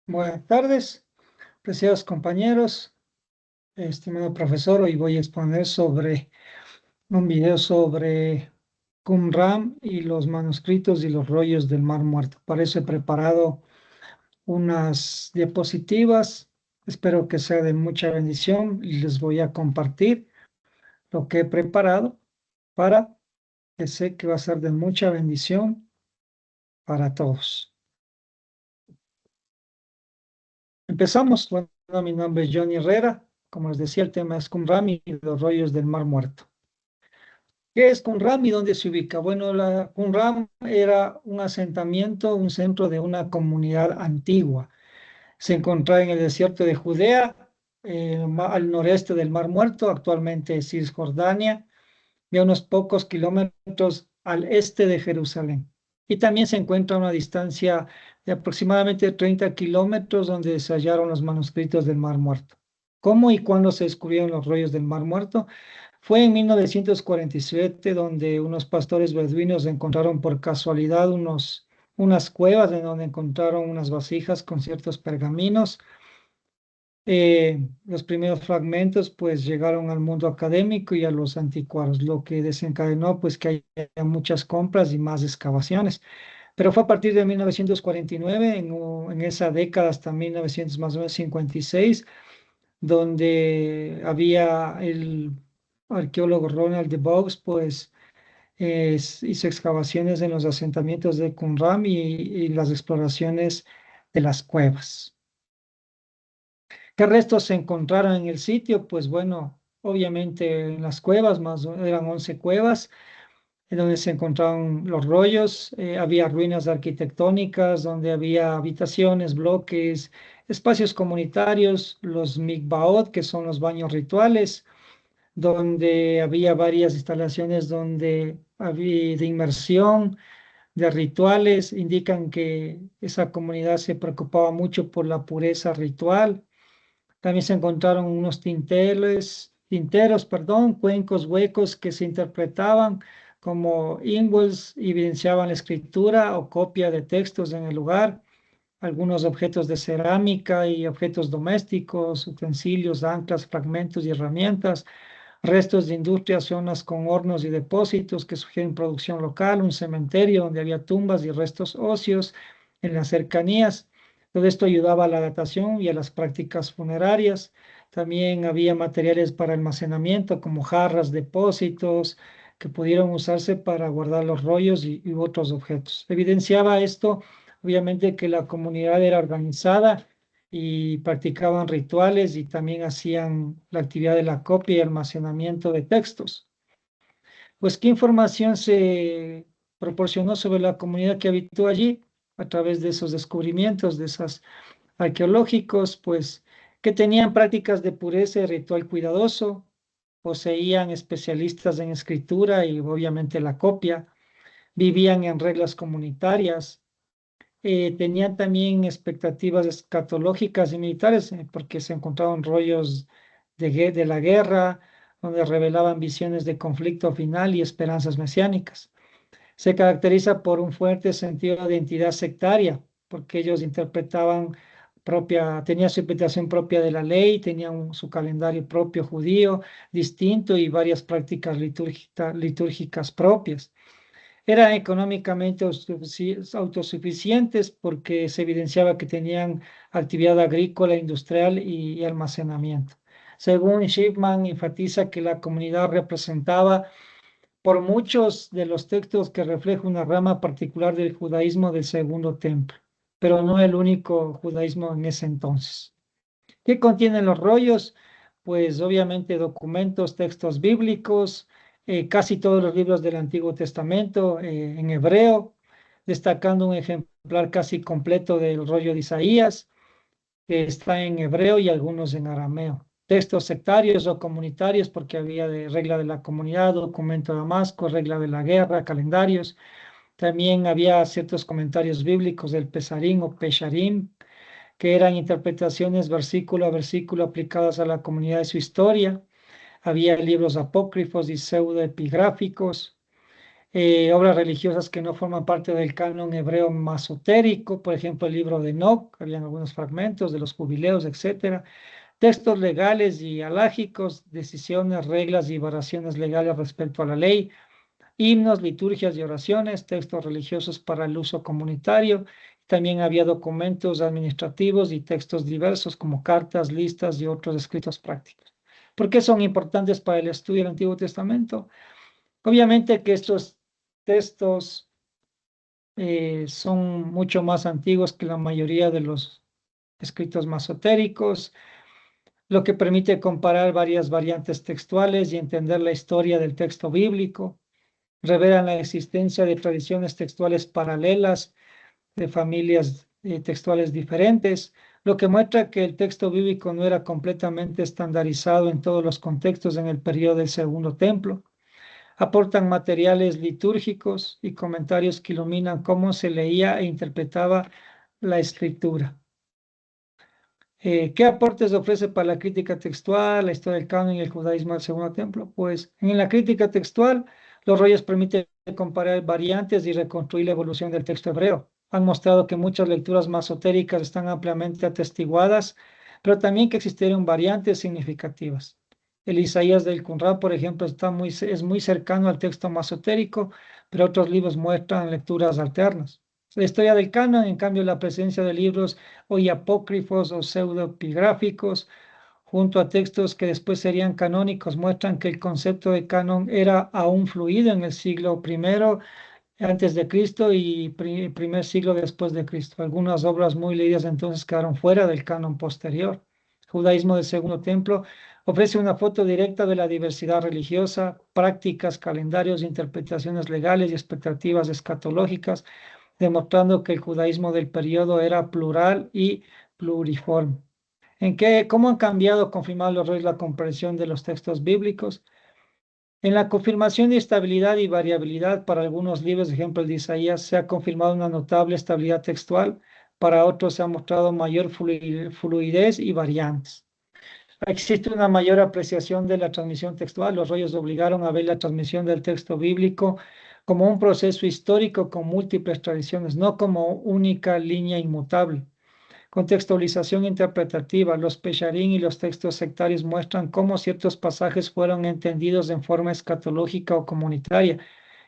Buenas tardes, preciados compañeros, estimado profesor. Hoy voy a exponer sobre un video sobre Qumran y los manuscritos y los rollos del Mar Muerto. Para eso he preparado unas diapositivas. Espero que sea de mucha bendición y les voy a compartir lo que he preparado para que sé que va a ser de mucha bendición para todos. Empezamos. Bueno, mi nombre es Johnny Herrera. Como les decía, el tema es Qumran y los rollos del Mar Muerto. ¿Qué es Qumran y dónde se ubica? Bueno, Qumran era un asentamiento, un centro de una comunidad antigua. Se encontraba en el desierto de Judea, al noreste del Mar Muerto, actualmente Cisjordania, y a unos pocos kilómetros al este de Jerusalén. Y también se encuentra a una distancia de aproximadamente 30 kilómetros donde se hallaron los manuscritos del Mar Muerto. ¿Cómo y cuándo se descubrieron los rollos del Mar Muerto? Fue en 1947 donde unos pastores beduinos encontraron por casualidad unas cuevas en donde encontraron unas vasijas con ciertos pergaminos. Los primeros fragmentos pues llegaron al mundo académico y a los anticuarios, lo que desencadenó pues que haya muchas compras y más excavaciones. Pero fue a partir de 1949, en esa década hasta 1900 más o menos 56, donde había el arqueólogo Ronald de Vos, pues hizo excavaciones en los asentamientos de Qumran y las exploraciones de las cuevas. ¿Qué restos se encontraron en el sitio? Pues bueno, obviamente en las cuevas, eran 11 cuevas, en donde se encontraron los rollos. Había ruinas arquitectónicas donde había habitaciones, bloques, espacios comunitarios, los mikvaot, que son los baños rituales, donde había varias instalaciones donde había de inmersión, de rituales. Indican que esa comunidad se preocupaba mucho por la pureza ritual. También se encontraron unos tinteros, perdón, cuencos huecos que se interpretaban como inkwells, evidenciaban la escritura o copia de textos en el lugar. Algunos objetos de cerámica y objetos domésticos, utensilios, anclas, fragmentos y herramientas, restos de industrias, zonas con hornos y depósitos que sugieren producción local, un cementerio donde había tumbas y restos óseos en las cercanías. Todo esto ayudaba a la datación y a las prácticas funerarias. También había materiales para almacenamiento como jarras, depósitos que pudieron usarse para guardar los rollos y otros objetos. Evidenciaba esto, obviamente, que la comunidad era organizada y practicaban rituales y también hacían la actividad de la copia y almacenamiento de textos. Pues, ¿qué información se proporcionó sobre la comunidad que habitó allí a través de esos descubrimientos, de esos arqueológicos? Pues que tenían prácticas de pureza y ritual cuidadoso, poseían especialistas en escritura y obviamente la copia, vivían en reglas comunitarias, tenían también expectativas escatológicas y militares, porque se encontraron rollos de la guerra, donde revelaban visiones de conflicto final y esperanzas mesiánicas. Se caracteriza por un fuerte sentido de identidad sectaria, porque ellos tenían su interpretación propia de la ley, tenían su calendario propio judío distinto y varias prácticas litúrgicas propias. Eran económicamente autosuficientes porque se evidenciaba que tenían actividad agrícola, industrial y almacenamiento. Según Shipman, enfatiza que la comunidad representaba por muchos de los textos que refleja una rama particular del judaísmo del Segundo Templo, pero no el único judaísmo en ese entonces. ¿Qué contienen los rollos? Pues obviamente documentos, textos bíblicos, casi todos los libros del Antiguo Testamento en hebreo, destacando un ejemplar casi completo del rollo de Isaías, que está en hebreo y algunos en arameo. Textos sectarios o comunitarios, porque había de regla de la comunidad, documento de Damasco, regla de la guerra, calendarios. También había ciertos comentarios bíblicos del Pesarín o Pesharim, que eran interpretaciones versículo a versículo aplicadas a la comunidad de su historia. Había libros apócrifos y pseudoepigráficos. obras religiosas que no forman parte del canon hebreo masotérico, por ejemplo, el libro de Enoc, habían algunos fragmentos de los jubileos, etcétera. Textos legales y alágicos, decisiones, reglas y variaciones legales respecto a la ley, himnos, liturgias y oraciones, textos religiosos para el uso comunitario. También había documentos administrativos y textos diversos como cartas, listas y otros escritos prácticos. ¿Por qué son importantes para el estudio del Antiguo Testamento? Obviamente que estos textos son mucho más antiguos que la mayoría de los escritos masotéricos, lo que permite comparar varias variantes textuales y entender la historia del texto bíblico. Revelan la existencia de tradiciones textuales paralelas de familias textuales diferentes, lo que muestra que el texto bíblico no era completamente estandarizado en todos los contextos en el periodo del Segundo Templo. Aportan materiales litúrgicos y comentarios que iluminan cómo se leía e interpretaba la escritura. ¿Qué aportes ofrece para la crítica textual, la historia del canon y el judaísmo del Segundo Templo? Pues en la crítica textual, los rollos permiten comparar variantes y reconstruir la evolución del texto hebreo. Han mostrado que muchas lecturas masotéricas están ampliamente atestiguadas, pero también que existieron variantes significativas. El Isaías del Qumran, por ejemplo, es muy cercano al texto masotérico, pero otros libros muestran lecturas alternas. La historia del canon, en cambio, la presencia de libros hoy apócrifos o pseudoepigráficos, junto a textos que después serían canónicos, muestran que el concepto de canon era aún fluido en el siglo I antes de Cristo y primer siglo después de Cristo. Algunas obras muy leídas entonces quedaron fuera del canon posterior. El judaísmo del Segundo Templo ofrece una foto directa de la diversidad religiosa, prácticas, calendarios, interpretaciones legales y expectativas escatológicas, demostrando que el judaísmo del periodo era plural y pluriforme. ¿Cómo han cambiado o confirmado los roles la comprensión de los textos bíblicos? En la confirmación de estabilidad y variabilidad para algunos libros, ejemplo el de Isaías, se ha confirmado una notable estabilidad textual, para otros se ha mostrado mayor fluidez y variantes. Existe una mayor apreciación de la transmisión textual. Los rollos obligaron a ver la transmisión del texto bíblico como un proceso histórico con múltiples tradiciones, no como única línea inmutable. Contextualización interpretativa. Los Pesharim y los textos sectarios muestran cómo ciertos pasajes fueron entendidos en forma escatológica o comunitaria,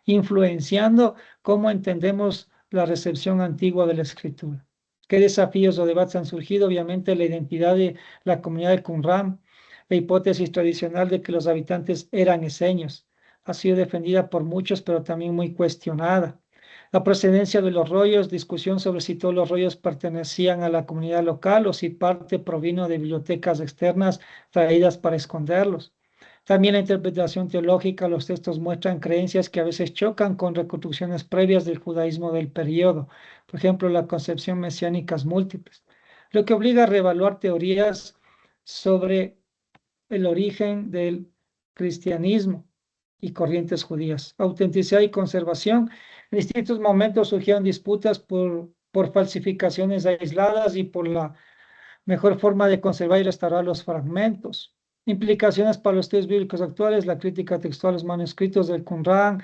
influenciando cómo entendemos la recepción antigua de la escritura. ¿Qué desafíos o debates han surgido? Obviamente la identidad de la comunidad de Qumran, la hipótesis tradicional de que los habitantes eran eseños, ha sido defendida por muchos, pero también muy cuestionada. La procedencia de los rollos, discusión sobre si todos los rollos pertenecían a la comunidad local o si parte provino de bibliotecas externas traídas para esconderlos. También la interpretación teológica, los textos muestran creencias que a veces chocan con reconstrucciones previas del judaísmo del periodo, por ejemplo, la concepción mesiánicas múltiples, lo que obliga a reevaluar teorías sobre el origen del cristianismo y corrientes judías. Autenticidad y conservación. En distintos momentos surgieron disputas por falsificaciones aisladas y por la mejor forma de conservar y restaurar los fragmentos. Implicaciones para los estudios bíblicos actuales, la crítica textual, los manuscritos del Qumran,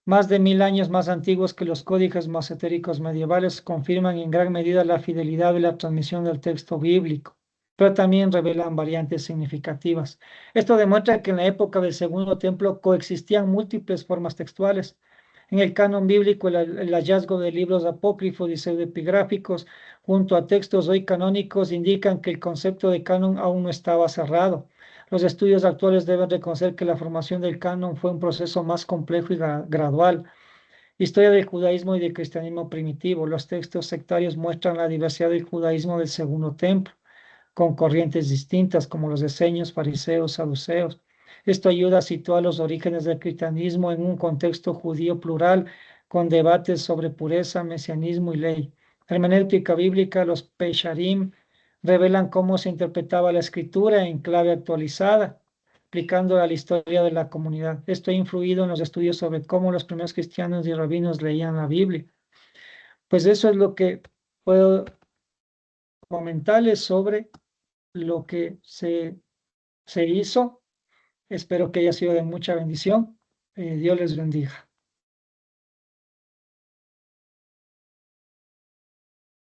más de 1000 años más antiguos que los códices masotéricos medievales, confirman en gran medida la fidelidad de la transmisión del texto bíblico, pero también revelan variantes significativas. Esto demuestra que en la época del Segundo Templo coexistían múltiples formas textuales. En el canon bíblico, el hallazgo de libros apócrifos y pseudoepigráficos junto a textos hoy canónicos indican que el concepto de canon aún no estaba cerrado. Los estudios actuales deben reconocer que la formación del canon fue un proceso más complejo y gradual. Historia del judaísmo y del cristianismo primitivo. Los textos sectarios muestran la diversidad del judaísmo del Segundo Templo, con corrientes distintas como los esenios, fariseos, saduceos. Esto ayuda a situar los orígenes del cristianismo en un contexto judío plural, con debates sobre pureza, mesianismo y ley. Hermenéutica bíblica, los Pesharim revelan cómo se interpretaba la escritura en clave actualizada, aplicando a la historia de la comunidad. Esto ha influido en los estudios sobre cómo los primeros cristianos y rabinos leían la Biblia. Pues eso es lo que puedo comentarles sobre lo que se hizo. Espero que haya sido de mucha bendición. Dios les bendiga.